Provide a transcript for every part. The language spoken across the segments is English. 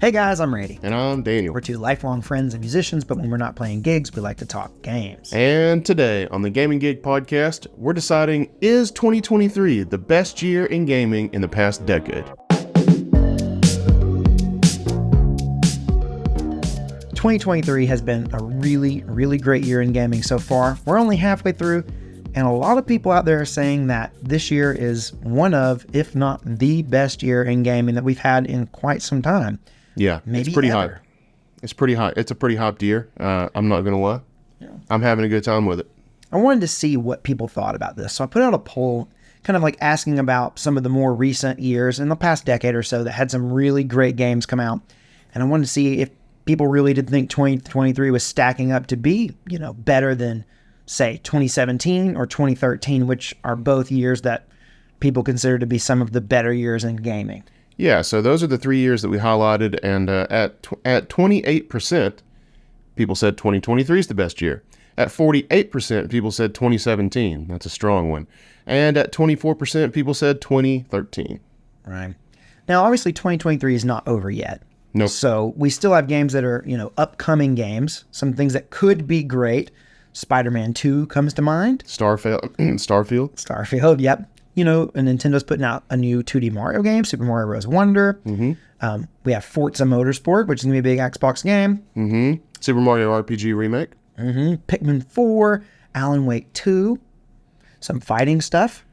Hey guys, I'm Randy. And I'm Daniel. We're two lifelong friends and musicians, but when we're not playing gigs, we like to talk games. And today on the Gaming Gig Podcast, we're deciding, is 2023 the best year in gaming in the past decade? 2023 has been a really great year in gaming so far. We're only halfway through, and a lot of people out there are saying that this year is one of, if not the best year in gaming that we've had in quite some time. Yeah, Maybe it's pretty ever. hot. It's pretty hot. It's a pretty hyped year. I'm not going to lie. Yeah. I'm having a good time with it. I wanted to see what people thought about this, so I put out a poll kind of like asking about some of the more recent years in the past decade or so that had some really great games come out, and I wanted to see if people really did think 2023 was stacking up to be, better than, say, 2017 or 2013, which are both years that people consider to be some of the better years in gaming. Yeah, so those are the 3 years that we highlighted, and at 28%, people said 2023 is the best year. At 48%, people said 2017. That's a strong one. And at 24%, people said 2013. Right. Now, obviously, 2023 is not over yet. Nope. So we still have games that are, upcoming games, some things that could be great. Spider-Man 2 comes to mind. Starfield. Starfield, yep. And Nintendo's putting out a new 2D Mario game, Super Mario Bros. Wonder. Mm-hmm. We have Forza Motorsport, which is going to be a big Xbox game. Mm-hmm. Super Mario RPG Remake. Mm-hmm. Pikmin 4, Alan Wake 2, some fighting stuff.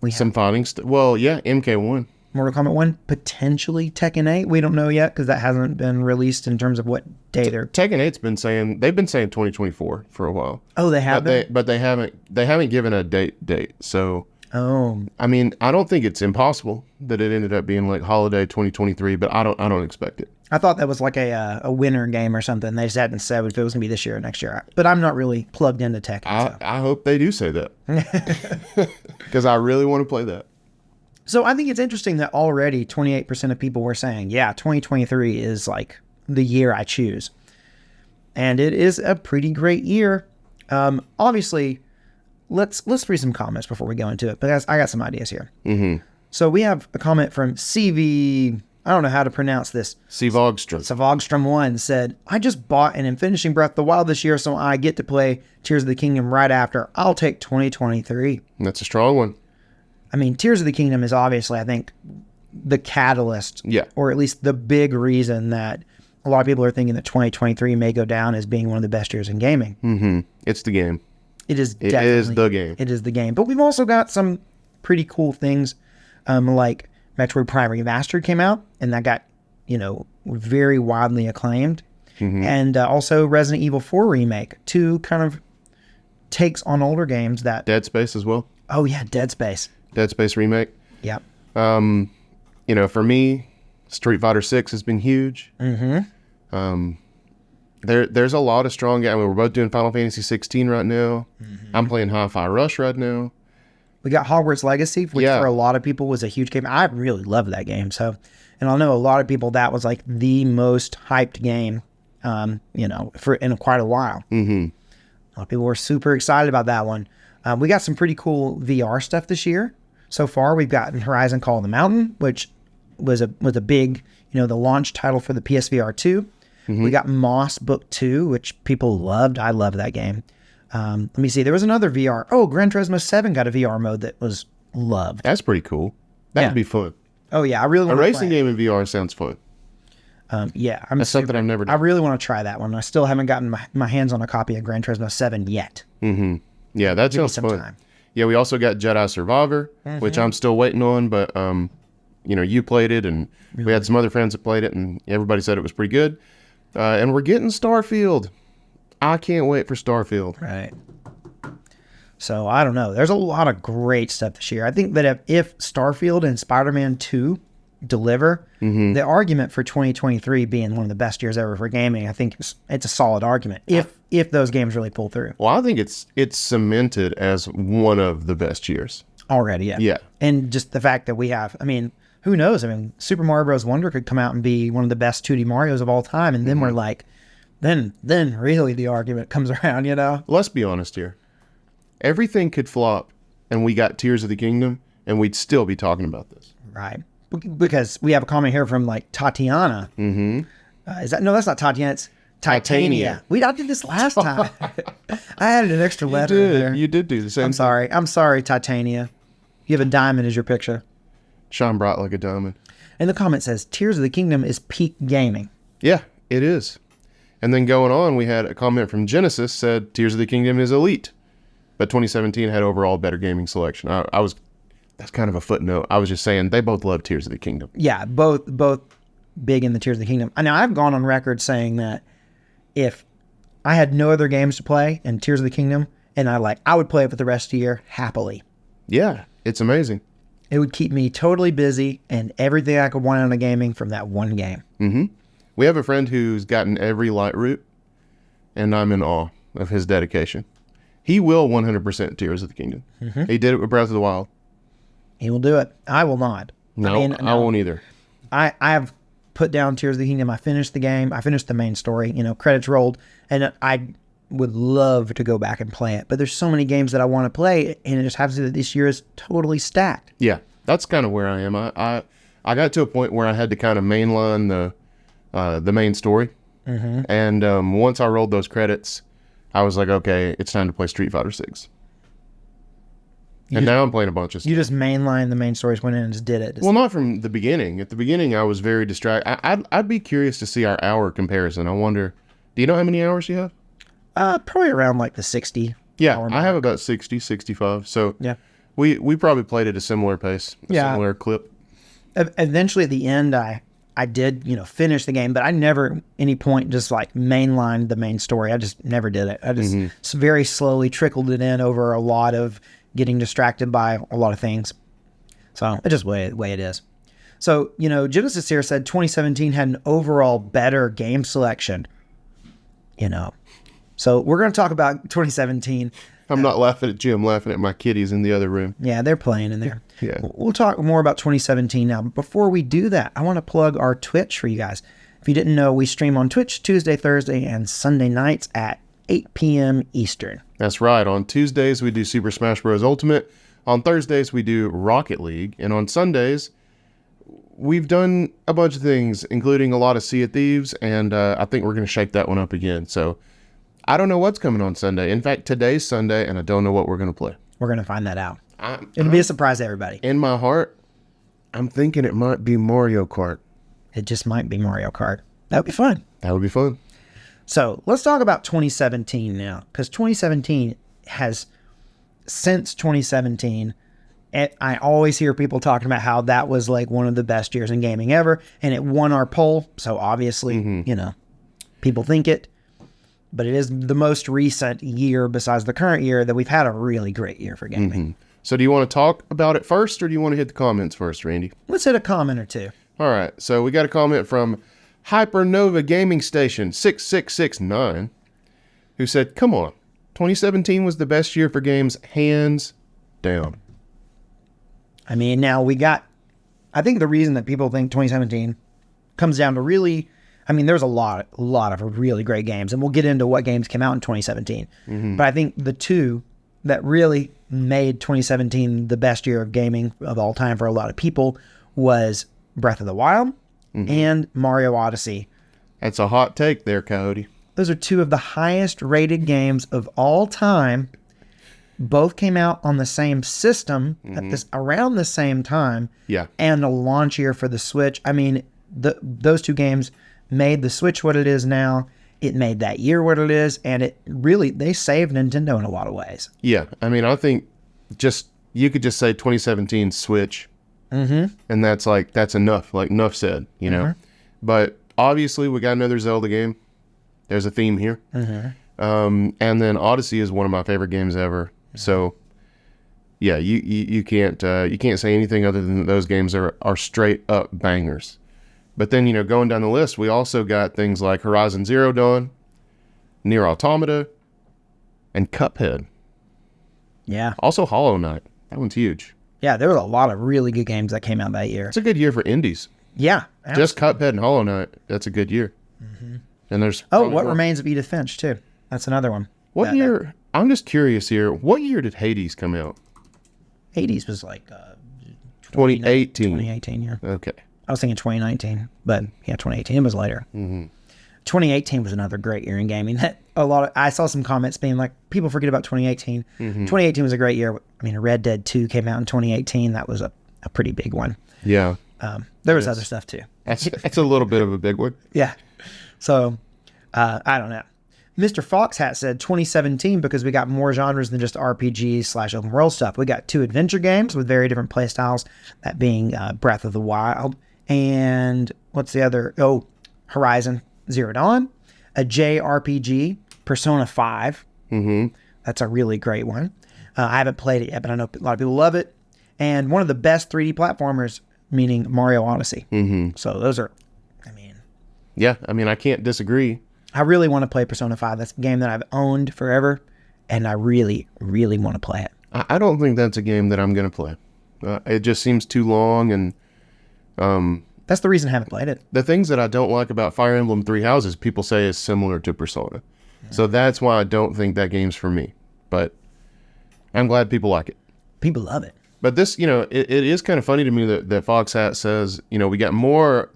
MK1. Mortal Kombat 1, potentially Tekken 8. We don't know yet because that hasn't been released in terms of what day they're... Tekken 8's been saying 2024 for a while. Oh, they have been? But they haven't given a date. So, I mean, I don't think it's impossible that it ended up being like holiday 2023, but I don't expect it. I thought that was like a winter game or something. They just hadn't said if it was going to be this year or next year. But I'm not really plugged into Tekken. I hope they do say that. Because I really want to play that. So I think it's interesting that already 28% of people were saying, yeah, 2023 is like the year I choose. And it is a pretty great year. Obviously, let's read some comments before we go into it, because I got some ideas here. Mm-hmm. So we have a comment from CV, I don't know how to pronounce this. Savogstrom 1 said, I just bought and am finishing Breath of the Wild this year, so I get to play Tears of the Kingdom right after. I'll take 2023. That's a strong one. I mean, Tears of the Kingdom is obviously, I think, the catalyst, or at least the big reason that a lot of people are thinking that 2023 may go down as being one of the best years in gaming. Mm-hmm. It's the game. It is the game. It is the game. But we've also got some pretty cool things, like Metroid Prime Remastered came out, and that got, very widely acclaimed. Mm-hmm. And also Resident Evil 4 Remake, two kind of takes on older games that... Dead Space as well. Oh, yeah, Dead Space. Dead Space Remake. Yep. For me, Street Fighter 6 has been huge. Mm-hmm. There's a lot of strong games. I mean, we're both doing Final Fantasy 16 right now. Mm-hmm. I'm playing Hi-Fi Rush right now. We got Hogwarts Legacy, which for a lot of people was a huge game. I really love that game. And I know a lot of people that was like the most hyped game, for in quite a while. Mm-hmm. A lot of people were super excited about that one. We got some pretty cool VR stuff this year. So far, we've gotten Horizon Call of the Mountain, which was a big, the launch title for the PSVR 2. Mm-hmm. We got Moss Book 2, which people loved. I love that game. Let me see. There was another VR. Oh, Gran Turismo 7 got a VR mode that was loved. That's pretty cool. That would be fun. Oh, yeah. I really want to play a racing game in VR sounds fun. That's something I've never done. I really want to try that one. I still haven't gotten my hands on a copy of Gran Turismo 7 yet. Mm-hmm. Yeah, that sounds fun. Time. Yeah, we also got Jedi Survivor, which I'm still waiting on, but you played it, and we had some other friends that played it, and everybody said it was pretty good. And we're getting Starfield. I can't wait for Starfield. Right. So, I don't know. There's a lot of great stuff this year. I think that if Starfield and Spider-Man 2 deliver, the argument for 2023 being one of the best years ever for gaming, I think it's a solid argument if those games really pull through. Well, I think it's cemented as one of the best years already. Yeah. And just the fact that we have, I mean, who knows? I mean, Super Mario Bros. Wonder could come out and be one of the best 2D Marios of all time, and then we're like, then really the argument comes around, Let's be honest here. Everything could flop, and we got Tears of the Kingdom, and we'd still be talking about this. Right. because we have a comment here from like Tatiana. Mm-hmm. No, that's not Tatiana. It's Titania. I did this last time. I added an extra letter in there. You did do the same. I'm sorry, Titania. You have a diamond as your picture. Shine bright like a diamond. And the comment says, Tears of the Kingdom is peak gaming. Yeah, it is. And then going on, we had a comment from Genesis said Tears of the Kingdom is elite, but 2017 had overall better gaming selection. That's kind of a footnote. I was just saying they both love Tears of the Kingdom. Yeah, both big in the Tears of the Kingdom. Now, I've gone on record saying that if I had no other games to play in Tears of the Kingdom, and I would play it for the rest of the year happily. Yeah, it's amazing. It would keep me totally busy and everything I could want out of gaming from that one game. Mm-hmm. We have a friend who's gotten every light route, and I'm in awe of his dedication. He will 100% Tears of the Kingdom. Mm-hmm. He did it with Breath of the Wild. He will do it. I will not. No, I won't either. I have put down Tears of the Kingdom. I finished the game. I finished the main story. Credits rolled, and I would love to go back and play it. But there's so many games that I want to play, and it just happens that this year is totally stacked. Yeah, that's kind of where I am. I got to a point where I had to kind of mainline the main story, mm-hmm. and once I rolled those credits, I was like, okay, it's time to play Street Fighter 6. And now I'm playing a bunch of stuff. You just mainline the main stories, went in and just did it. Well, not from the beginning. At the beginning, I was very distracted. I'd be curious to see our hour comparison. I wonder, do you know how many hours you have? Probably around like the 60. Yeah, I have about 60, 65. So yeah, we probably played at a similar pace, similar clip. Eventually at the end, I did, finish the game, but I never any point just like mainlined the main story. I just never did it. I just very slowly trickled it in over a lot of getting distracted by a lot of things. So it's just the way it is. So, Genesis here said 2017 had an overall better game selection. So we're going to talk about 2017. I'm not laughing at Jim, laughing at my kitties in the other room. Yeah, they're playing in there. Yeah. We'll talk more about 2017 now. But before we do that, I want to plug our Twitch for you guys. If you didn't know, we stream on Twitch Tuesday, Thursday, and Sunday nights at 8 p.m. Eastern. That's right. On Tuesdays, we do Super Smash Bros. Ultimate. On Thursdays, we do Rocket League. And on Sundays, we've done a bunch of things, including a lot of Sea of Thieves. And I think we're going to shake that one up again. So I don't know what's coming on Sunday. In fact, today's Sunday, and I don't know what we're going to play. We're going to find that out. It'll be a surprise to everybody. In my heart, I'm thinking it might be Mario Kart. It just might be Mario Kart. That would be fun. That would be fun. So let's talk about 2017 now, because 2017 has, since 2017, I always hear people talking about how that was like one of the best years in gaming ever, and it won our poll. So obviously, people think it, but it is the most recent year besides the current year that we've had a really great year for gaming. Mm-hmm. So do you want to talk about it first, or do you want to hit the comments first, Randy? Let's hit a comment or two. All right. So we got a comment from Hypernova Gaming Station 6669, who said, come on, 2017 was the best year for games, hands down. I mean, now I think the reason that people think 2017 comes down to really, there's a lot of really great games, and we'll get into what games came out in 2017. Mm-hmm. But I think the two that really made 2017 the best year of gaming of all time for a lot of people was Breath of the Wild and Mario Odyssey. That's a hot take there, Coyote. Those are two of the highest rated games of all time. Both came out on the same system at around the same time. Yeah. And a launch year for the Switch. Those two games made the Switch what it is now. It made that year what it is, and they saved Nintendo in a lot of ways. Yeah. I think you could just say 2017 Switch. Mm-hmm. And that's enough. Like enough said, But obviously, we got another Zelda game. There's a theme here. Mm-hmm. And then Odyssey is one of my favorite games ever. Mm-hmm. So, yeah, you can't say anything other than those games are straight up bangers. But then going down the list, we also got things like Horizon Zero Dawn, Nier Automata, and Cuphead. Yeah. Also Hollow Knight. That one's huge. Yeah, there were a lot of really good games that came out that year. It's a good year for indies. Yeah. Absolutely. Just Cuphead and Hollow Knight, that's a good year. Mm-hmm. And there's What Remains of Edith Finch, too. That's another one. What year? I'm just curious here. What year did Hades come out? Hades was like 2018. 2018, yeah. Okay. I was thinking 2019, but yeah, 2018 was later. 2018 was another great year in gaming. I saw some comments being like, people forget about 2018. 2018 was a great year. I mean, Red Dead 2 came out in 2018. That was a pretty big one. Yeah. There was other stuff too. That's a little bit of a big one. Yeah. So, I don't know. Mr. Foxhat said 2017 because we got more genres than just RPGs / open world stuff. We got 2 adventure games with very different play styles, that being Breath of the Wild and what's the other? Oh, Horizon Zero Dawn. A JRPG, Persona 5. That's a really great one. I haven't played it yet, but I know a lot of people love it. And one of the best 3D platformers, meaning Mario Odyssey. So those are, Yeah, I mean, I can't disagree. I really want to play Persona 5. That's a game that I've owned forever, and I really, really want to play it. I don't think that's a game that I'm going to play. It just seems too long, and that's the reason I haven't played it. the things that I don't like about Fire Emblem Three Houses, people say is similar to Persona. So that's why I don't think that game's for me. But I'm glad people like it. People love it. But this, it is kind of funny to me that Foxhat says, we got more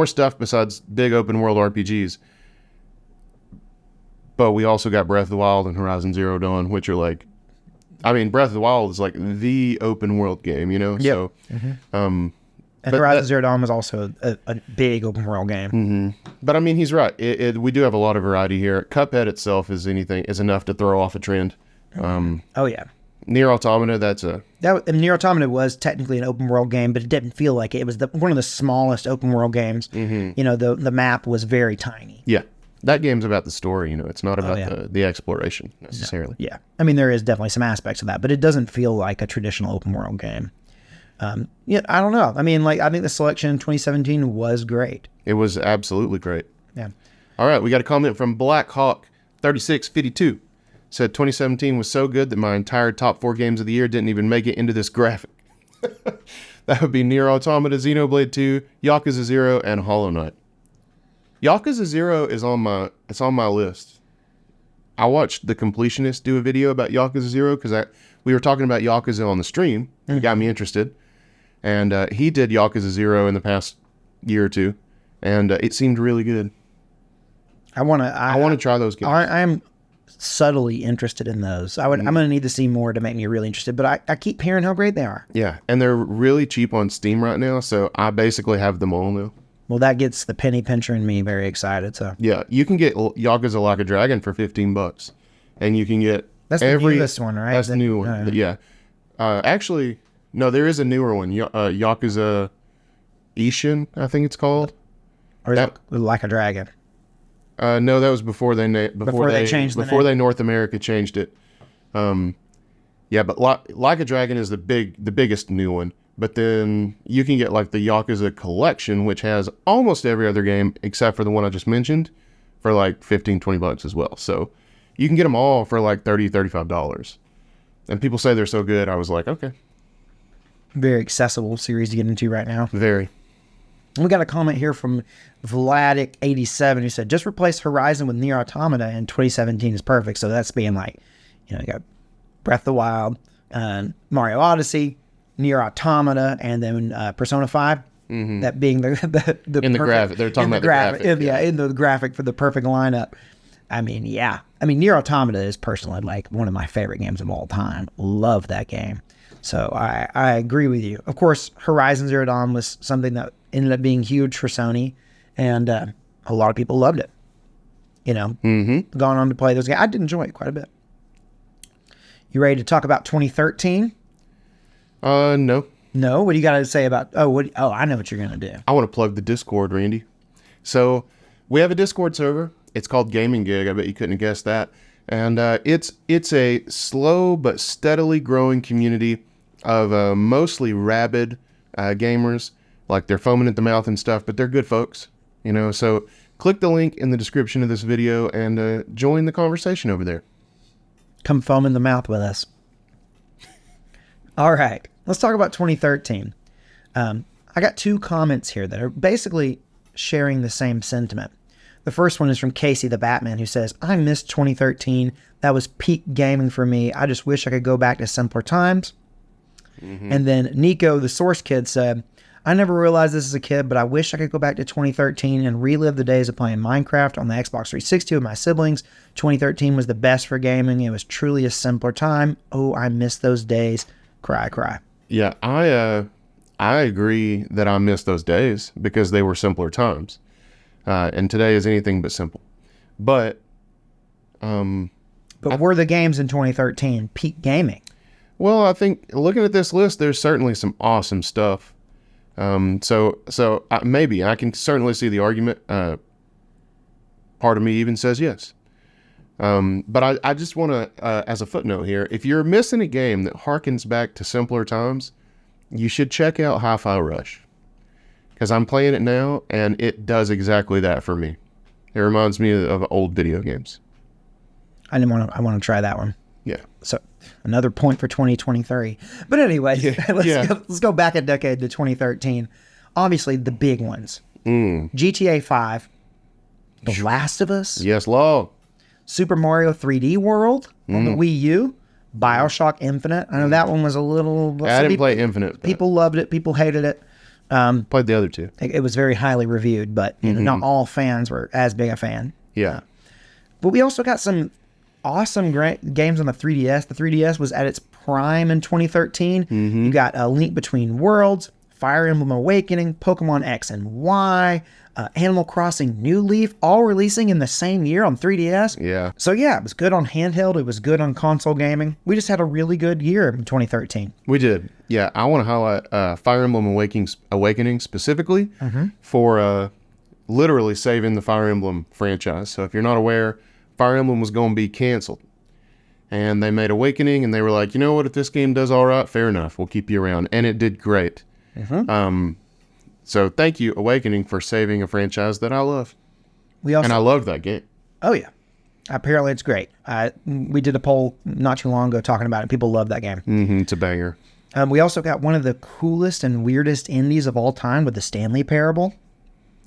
stuff besides big open world RPGs. But we also got Breath of the Wild and Horizon Zero Dawn, which are like, Breath of the Wild is like the open world game, Yep. So, And Horizon Zero Dawn was also a big open world game. but he's right. We do have a lot of variety here. Cuphead itself is enough to throw off a trend. Oh yeah. Nier Automata, Nier Automata was technically an open world game, but it didn't feel like it. It was one of the smallest open world games. The map was very tiny. yeah. That game's about the story, it's not about the exploration necessarily. Yeah. There is definitely some aspects of that, but it doesn't feel like a traditional open world game. I don't know. I think the selection in 2017 was great. It was absolutely great. Yeah. All right, we got a comment from Black Hawk 3652. Said 2017 was so good that my entire top 4 games of the year didn't even make it into this graphic. That would be Nier Automata, Xenoblade 2, Yakuza 0, and Hollow Knight. Yakuza 0 is on my list. I watched The Completionist do a video about Yakuza 0 because we were talking about Yakuza on the stream. It got me interested. And he did Yakuza 0 in the past year or two, and it seemed really good. I want to try those games. I'm subtly interested in those. I'm going to need to see more to make me really interested, but I keep hearing how great they are. Yeah, and they're really cheap on Steam right now, so I basically have them all now. Well, that gets the penny pincher in me very excited. So yeah, you can get Yakuza Like a Dragon for $15, and you can get the newest one, right? That's the new one. Yeah. Actually, no, there is a newer one. Yakuza Ishin, I think it's called. Or is it Like a Dragon? No, that was before they changed the before name. they North America changed it. Yeah, but Like a Dragon is the biggest new one. But then you can get like the Yakuza Collection, which has almost every other game except for the one I just mentioned, for like $15-$20 as well. So you can get them all for like $30-$35. And people say they're so good. I was like, okay. Very accessible series to get into right now. Very. We got a comment here from Vladic87 who said, just replace Horizon with Nier Automata and 2017 is perfect. So that's being like, you got Breath of the Wild, Mario Odyssey, Nier Automata, and then Persona 5. That being the in the graphic. They're talking about the graphic. In the graphic for the perfect lineup. Nier Automata is personally like one of my favorite games of all time. Love that game. So I agree with you. Of course, Horizon Zero Dawn was something that ended up being huge for Sony, and a lot of people loved it. Gone on to play those games. I did enjoy it quite a bit. You ready to talk about 2013? No. No? What do you got to say about... I know what you're going to do. I want to plug the Discord, Randy. So we have a Discord server. It's called Gaming Gig. I bet you couldn't have guessed that. And it's a slow but steadily growing community of mostly rabid gamers. Like they're foaming at the mouth and stuff, but they're good folks. So click the link in the description of this video and join the conversation over there. Come foam in the mouth with us. All right, let's talk about 2013. I got 2 comments here that are basically sharing the same sentiment. The first one is from Casey the Batman, who says, I missed 2013. That was peak gaming for me. I just wish I could go back to simpler times. And then Nico, the Source Kid, said, I never realized this as a kid, but I wish I could go back to 2013 and relive the days of playing Minecraft on the Xbox 360 with my siblings. 2013 was the best for gaming. It was truly a simpler time. Oh, I miss those days. Cry, cry. Yeah, I agree that I miss those days because they were simpler times. And today is anything but simple. But were the games in 2013 peak gaming? well, I think looking at this list, there's certainly some awesome stuff. So maybe I can certainly see the argument. Part of me even says yes. But I just want to, as a footnote here, if you're missing a game that harkens back to simpler times, you should check out Hi-Fi Rush. Because I'm playing it now, and it does exactly that for me. It reminds me of old video games. I want to try that one. Yeah. So another point for 2023. But anyway, Yeah. let's go back a decade to 2013. Obviously, the big ones. GTA 5, The Last of Us, Yes, Law. Super Mario 3D World on the Wii U, BioShock Infinite. I know that one was a little... I didn't play Infinite. But People loved it. People hated it. played the other two. It was very highly reviewed, but you know, not all fans were as big a fan. Yeah. But we also got some awesome great games on the 3DS. The 3DS was at its prime in 2013. You got A Link Between Worlds, Fire Emblem Awakening, Pokemon X and Y, Animal Crossing New Leaf, all releasing in the same year on 3DS. Yeah. So yeah, it was good on handheld. It was good on console gaming. We just had a really good year in 2013. We did. Yeah, I want to highlight Fire Emblem Awakening specifically for literally saving the Fire Emblem franchise. So if you're not aware, Fire Emblem was going to be canceled. And they made Awakening, and they were like, you know what, if this game does all right, fair enough, we'll keep you around. And it did great. So thank you, Awakening, for saving a franchise that I love. And I love that game. Oh yeah, apparently it's great. We did a poll not too long ago talking about it. People love that game. It's a banger. We also got one of the coolest and weirdest indies of all time with the Stanley Parable.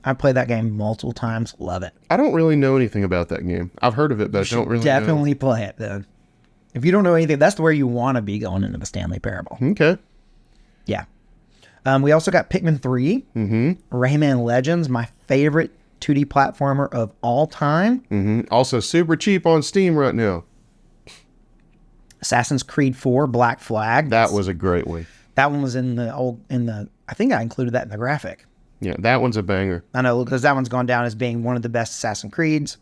I've played that game multiple times. Love it. I don't really know anything about that game. I've heard of it, but I don't really Definitely play it, then. If you don't know anything, that's where you want to be going into the Stanley Parable. Okay. Yeah. We also got Pikmin 3, Rayman Legends, my favorite 2D platformer of all time. Also super cheap on Steam right now. Assassin's Creed 4, Black Flag. That was a great one. That one was in the I think I included that in the graphic. Yeah, that one's a banger. I know, because that one's gone down as being one of the best Assassin's Creeds,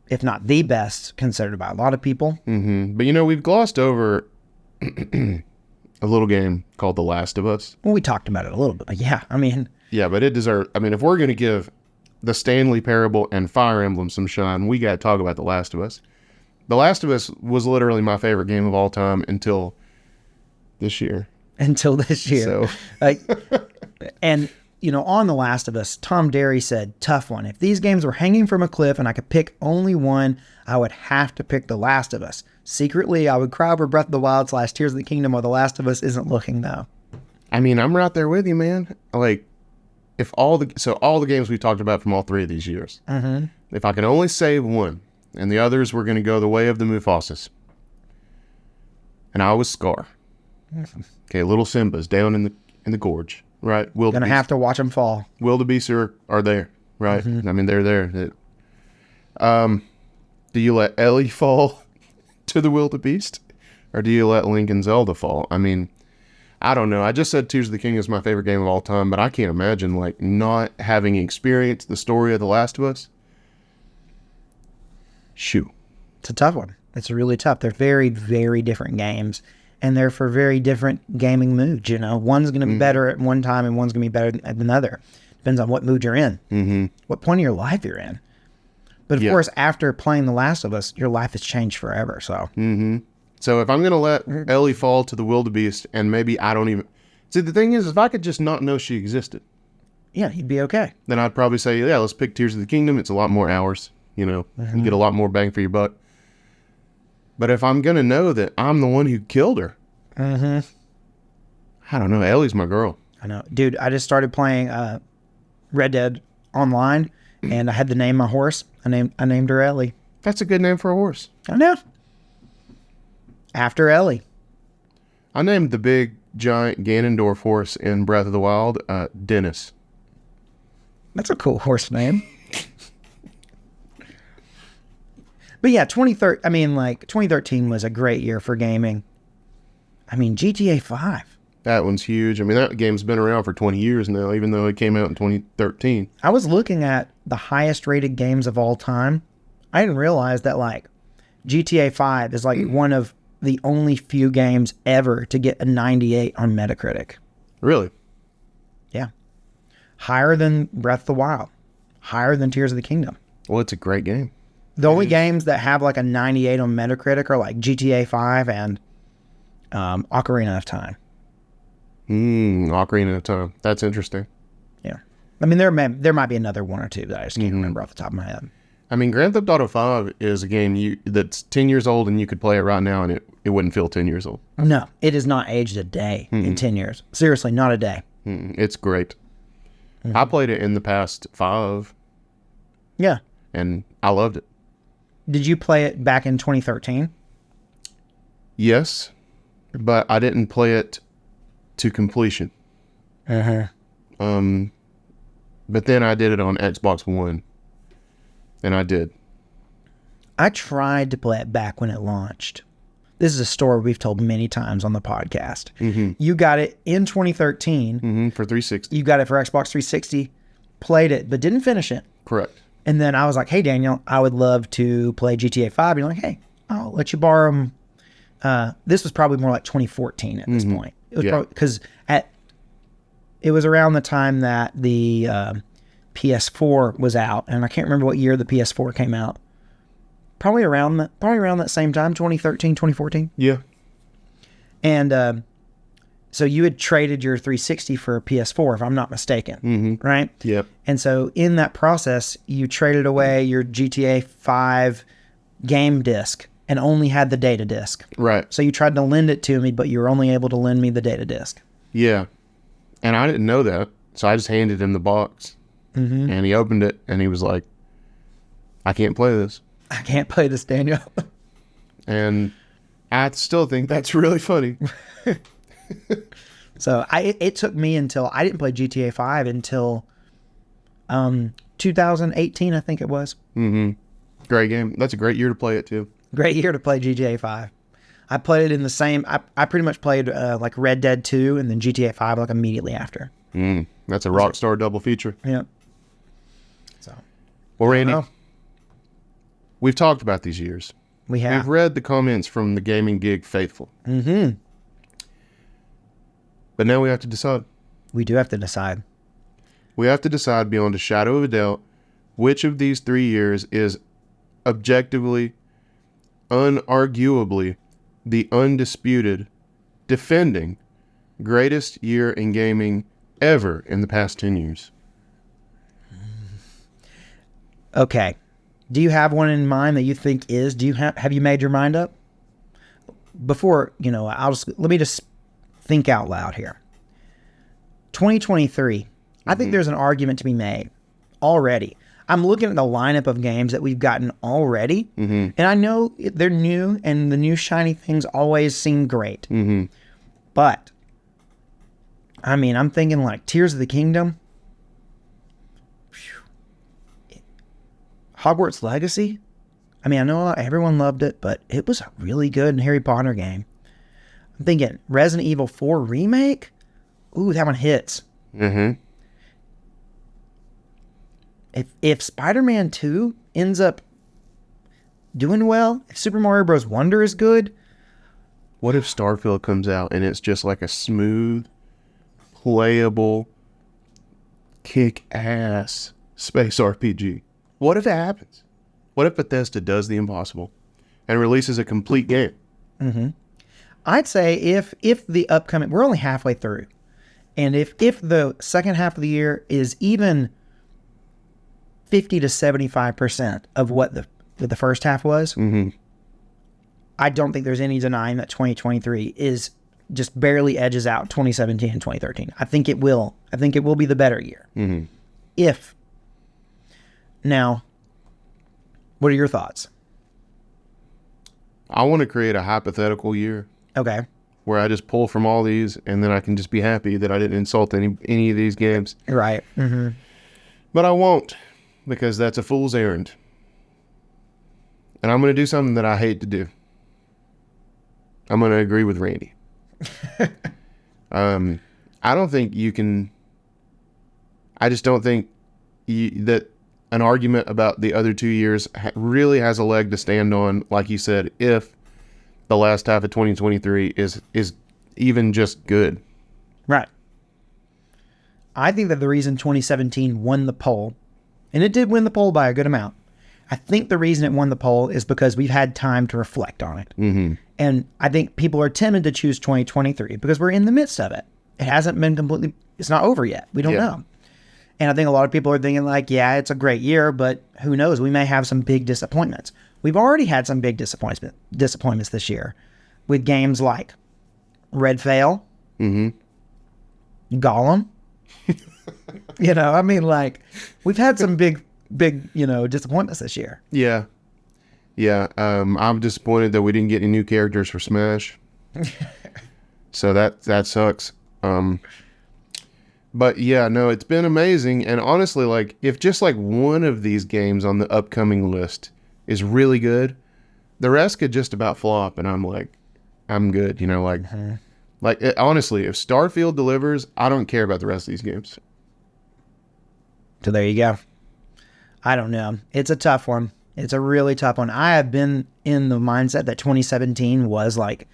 if not the best, considered by a lot of people. But you know, we've glossed over a little game called The Last of Us. Well, we talked about it a little bit, but yeah, I mean... Yeah, but it deserves... I mean, if we're going to give the Stanley Parable and Fire Emblem some shine, we got to talk about The Last of Us. The Last of Us was literally my favorite game of all time until this year. Until this year. So... and... You know, on The Last of Us, Tom Derry said, tough one. If these games were hanging from a cliff and I could pick only one, I would have to pick The Last of Us. Secretly, I would cry over Breath of the Wild / Tears of the Kingdom, or The Last of Us isn't looking, though. I mean, I'm right there with you, man. Like, if all the games we talked about from all three of these years, if I could only save one, and the others were going to go the way of the Mufasas, and I was Scar. Okay, little Simba's down in the gorge. Right, Gonna have to watch them fall. Wildebeest are there, right? I mean, they're there. Do you let Ellie fall to the wildebeest, or do you let Link and Zelda fall? I mean, I don't know. I just said Tears of the King is my favorite game of all time, but I can't imagine like not having experienced the story of The Last of Us. Shoot, it's a tough one. It's really tough. They're very, very different games. And they're for very different gaming moods, you know. One's going to be better at one time and one's going to be better at another. Depends on what mood you're in, what point of your life you're in. But of course, after playing The Last of Us, your life has changed forever, so. So if I'm going to let Ellie fall to the wildebeest, and maybe I don't even... See, the thing is, if I could just not know she existed... Yeah, you'd be okay. Then I'd probably say, yeah, let's pick Tears of the Kingdom. It's a lot more hours, you know. You get a lot more bang for your buck. But if I'm going to know that I'm the one who killed her, I don't know. Ellie's my girl. I know. Dude, I just started playing Red Dead Online, and I had to name my horse. I named her Ellie. That's a good name for a horse. I know. After Ellie. I named the big giant Ganondorf horse in Breath of the Wild Dennis. That's a cool horse name. But yeah, 2013 was a great year for gaming. I mean, GTA 5. That one's huge. I mean, that game's been around for 20 years now, even though it came out in 2013. I was looking at the highest rated games of all time. I didn't realize that like GTA 5 is like one of the only few games ever to get a 98 on Metacritic. Really? Yeah. Higher than Breath of the Wild. Higher than Tears of the Kingdom. Well, it's a great game. The only games that have like a 98 on Metacritic are like GTA 5 and Ocarina of Time. Ocarina of Time. That's interesting. Yeah. I mean, there might be another one or two that I just can't remember off the top of my head. I mean, Grand Theft Auto 5 is a game that's 10 years old, and you could play it right now, and it wouldn't feel 10 years old. No, it has not aged a day in 10 years. Seriously, not a day. It's great. I played it in the past 5, Yeah. and I loved it. Did you play it back in 2013? Yes, but I didn't play it to completion. Uh-huh. But then I did it on Xbox One, and I did. I tried to play it back when it launched. This is a story we've told many times on the podcast. You got it in 2013. For 360. You got it for Xbox 360, played it, but didn't finish it. Correct. And then I was like, hey, Daniel, I would love to play GTA 5. And you're like, hey, I'll let you borrow them. This was probably more like 2014 at this point. It was probably because it was around the time that the PS4 was out. And I can't remember what year the PS4 came out. Probably around that same time, 2013, 2014. Yeah. And so you had traded your 360 for a PS4, if I'm not mistaken, right? Yep. And so in that process, you traded away your GTA 5 game disc and only had the data disc. Right. So you tried to lend it to me, but you were only able to lend me the data disc. Yeah. And I didn't know that, so I just handed him the box. And he opened it, and he was like, I can't play this. I can't play this, Daniel. And I still think that's really funny. So it took me until I didn't play GTA 5 until 2018, I think it was. Great game. That's a great year to play it too. Great year to play GTA 5. I played it in the same. I pretty much played like Red Dead 2 and then GTA 5 like immediately after. That's a Rockstar double feature. Yeah. So. Well, Randy, we've talked about these years. We have. We've read the comments from the gaming gig faithful. But now we have to decide. We do have to decide. We have to decide beyond a shadow of a doubt which of these 3 years is objectively, unarguably, the undisputed, defending greatest year in gaming ever in the past 10 years. Okay. Do you have one in mind that you think is? Do you have you made your mind up? Before, let me just think out loud here. 2023. I think there's an argument to be made already. I'm looking at the lineup of games that we've gotten already, and I know they're new, and the new shiny things always seem great. But, I mean, I'm thinking like Tears of the Kingdom, Hogwarts Legacy. I mean, I know everyone loved it, but it was a really good Harry Potter game. I'm thinking Resident Evil 4 Remake. Ooh, that one hits. If Spider-Man 2 ends up doing well, if Super Mario Bros. Wonder is good. What if Starfield comes out and it's just like a smooth, playable, kick-ass space RPG? What if that happens? What if Bethesda does the impossible and releases a complete game? I'd say if the upcoming, we're only halfway through, and if the second half of the year is even 50 to 75% of what the first half was, I don't think there's any denying that 2023 is just barely edges out 2017 and 2013. I think it will be the better year. If. Now, what are your thoughts? I want to create a hypothetical year. Okay. where I just pull from all these, and then I can just be happy that I didn't insult any of these games. Right. Mm-hmm. But I won't, because that's a fool's errand. And I'm going to do something that I hate to do. I'm going to agree with Randy. I don't think you can. I just don't think that an argument about the other 2 years really has a leg to stand on, like you said, if the last half of 2023 is even just good. Right. I think that the reason 2017 won the poll, and it did win the poll by a good amount, I think the reason it won the poll is because we've had time to reflect on it. Mm-hmm. And I think people are timid to choose 2023 because we're in the midst of it. It hasn't been completely, it's not over yet. We don't know. And I think a lot of people are thinking like, yeah, it's a great year, but who knows? We may have some big disappointments. We've already had some big disappointments this year with games like Red Fail, Gollum. I mean, like, we've had some big, disappointments this year. Yeah. Yeah. I'm disappointed that we didn't get any new characters for Smash. So that sucks. But yeah, no, it's been amazing. And honestly, like, if just like one of these games on the upcoming list is really good, the rest could just about flop. And I'm like, I'm good. Honestly, if Starfield delivers, I don't care about the rest of these games. So there you go. I don't know. It's a tough one. It's a really tough one. I have been in the mindset that 2017 was like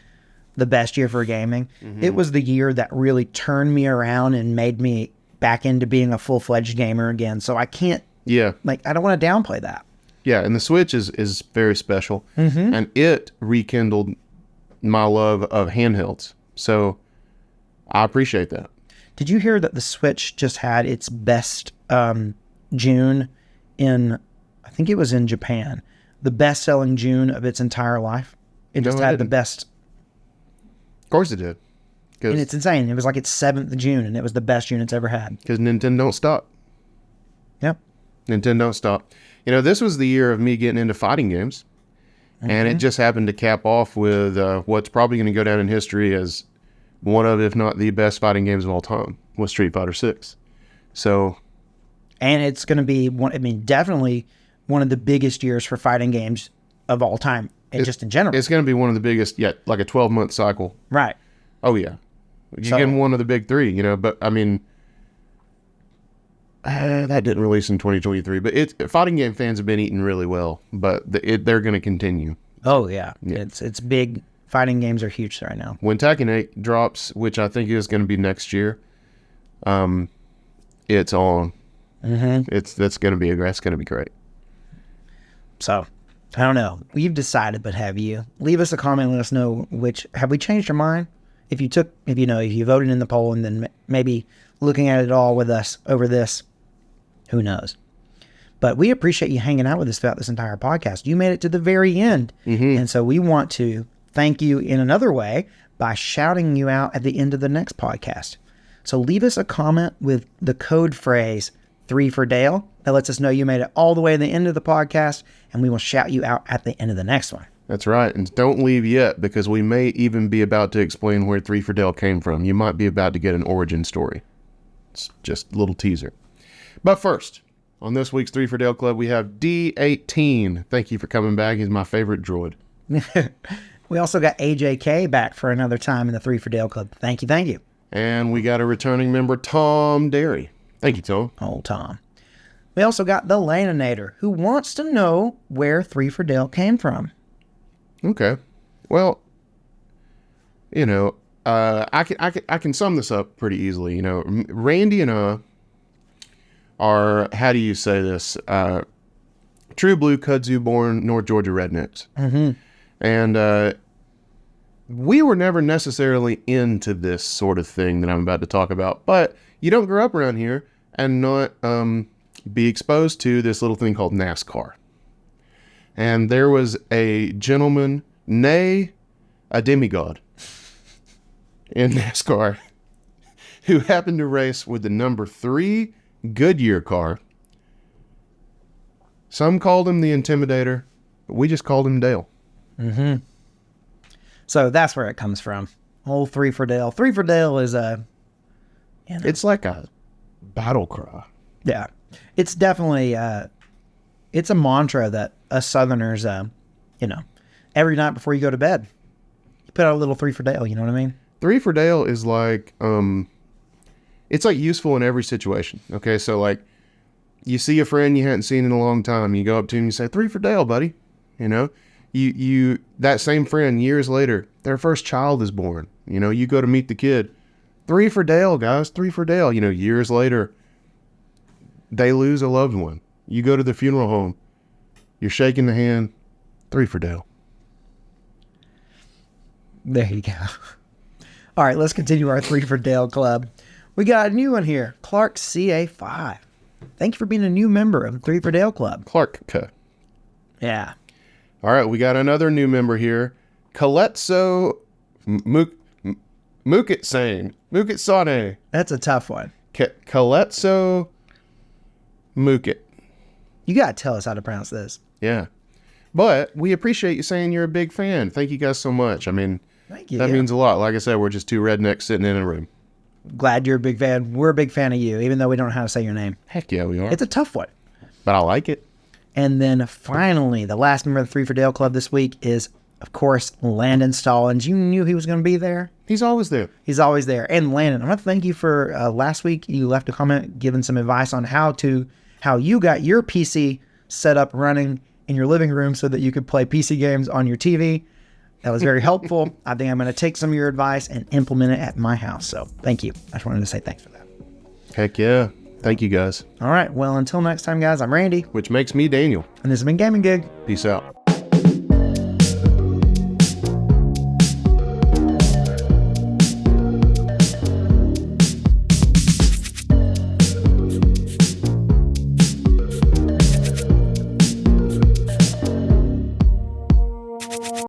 the best year for gaming. Mm-hmm. It was the year that really turned me around and made me back into being a full-fledged gamer again. So I can't, I don't want to downplay that. Yeah, and the Switch is very special. Mm-hmm. And it rekindled my love of handhelds. So I appreciate that. Did you hear that the Switch just had its best June in, I think it was in Japan, the best-selling June of its entire life? It just had the best. Of course it did. And it's insane. It was like its 7th June, and it was the best June it's ever had. Because Nintendo don't stop. Yep. Nintendo don't stop. This was the year of me getting into fighting games. Mm-hmm. And it just happened to cap off with what's probably going to go down in history as one of, if not the best fighting games of all time, was Street Fighter 6. So. And it's going to be, definitely one of the biggest years for fighting games of all time. Just in general. It's going to be one of the biggest, like a 12-month cycle. Right. Oh, yeah. You're getting one of the big three, but I mean, that didn't release in 2023. But fighting game fans have been eating really well, but they're going to continue. Oh, yeah. It's big. Fighting games are huge right now. When Tekken 8 drops, which I think is going to be next year, it's on. Mm-hmm. That's going to be great. So, I don't know. We've decided, but have you? Leave us a comment and let us know have we changed our mind? If you voted in the poll and then maybe looking at it all with us over this, who knows? But we appreciate you hanging out with us throughout this entire podcast. You made it to the very end. Mm-hmm. And so we want to thank you in another way by shouting you out at the end of the next podcast. So leave us a comment with the code phrase 3 for Dale. That lets us know you made it all the way to the end of the podcast, and we will shout you out at the end of the next one. That's right. And don't leave yet, because we may even be about to explain where 3 for Dale came from. You might be about to get an origin story. It's just a little teaser. But first, on this week's 3 for Dale Club, we have D18. Thank you for coming back. He's my favorite droid. We also got AJK back for another time in the 3 for Dale Club. Thank you. And we got a returning member, Tom Derry. Thank you, Tom. Old Tom. We also got the Laninator, who wants to know where 3 for Dale came from. Okay. Well, I can sum this up pretty easily. Randy and I are, how do you say this? True blue kudzu-born North Georgia rednecks. Mm-hmm. And we were never necessarily into this sort of thing that I'm about to talk about. But you don't grow up around here and not be exposed to this little thing called NASCAR. And there was a gentleman, nay, a demigod, in NASCAR who happened to race with the number 3 Goodyear car. Some called him the Intimidator, but we just called him Dale. Mm-hmm. So that's where it comes from. Old Three for Dale. Three for Dale is a, It's like a battle cry. yeah, it's definitely, it's a mantra that us Southerners, every night before you go to bed, you put out a little Three for Dale, you know what I mean? Three for Dale is like, it's like useful in every situation. Okay, so like, you see a friend you hadn't seen in a long time, you go up to him and you say, Three for Dale, buddy. You know, you that same friend years later, their first child is born. You know, you go to meet the kid, Three for Dale, guys, Three for Dale. You know, years later, they lose a loved one. You go to the funeral home, you're shaking the hand, Three for Dale. There you go. All right, let's continue our Three for Dale club. We got a new one here, Clark CA5. Thank you for being a new member of the Three for Dale club. Clark K. Yeah. All right, we got another new member here, Kaletso Mukit Sane. That's a tough one. Kaletso Mukit. You got to tell us how to pronounce this. Yeah. But we appreciate you saying you're a big fan. Thank you guys so much. I mean, Thank you. that yeah. means a lot. Like I said, we're just two rednecks sitting in a room. Glad you're a big fan. We're a big fan of you, even though we don't know how to say your name. Heck yeah, we are. It's a tough one. But I like it. And then finally, the last member of the Three for Dale club this week is, of course, Landon Stallings. You knew he was going to be there. He's always there. He's always there. And Landon, I want to thank you for last week. You left a comment giving some advice on how you got your PC set up running in your living room so that you could play PC games on your TV. That was very helpful. I think I'm going to take some of your advice and implement it at my house. So thank you. I just wanted to say thanks for that. Heck yeah. Thank you guys. All right. Well, until next time, guys, I'm Randy. Which makes me Daniel. And this has been Gaming Gig. Peace out.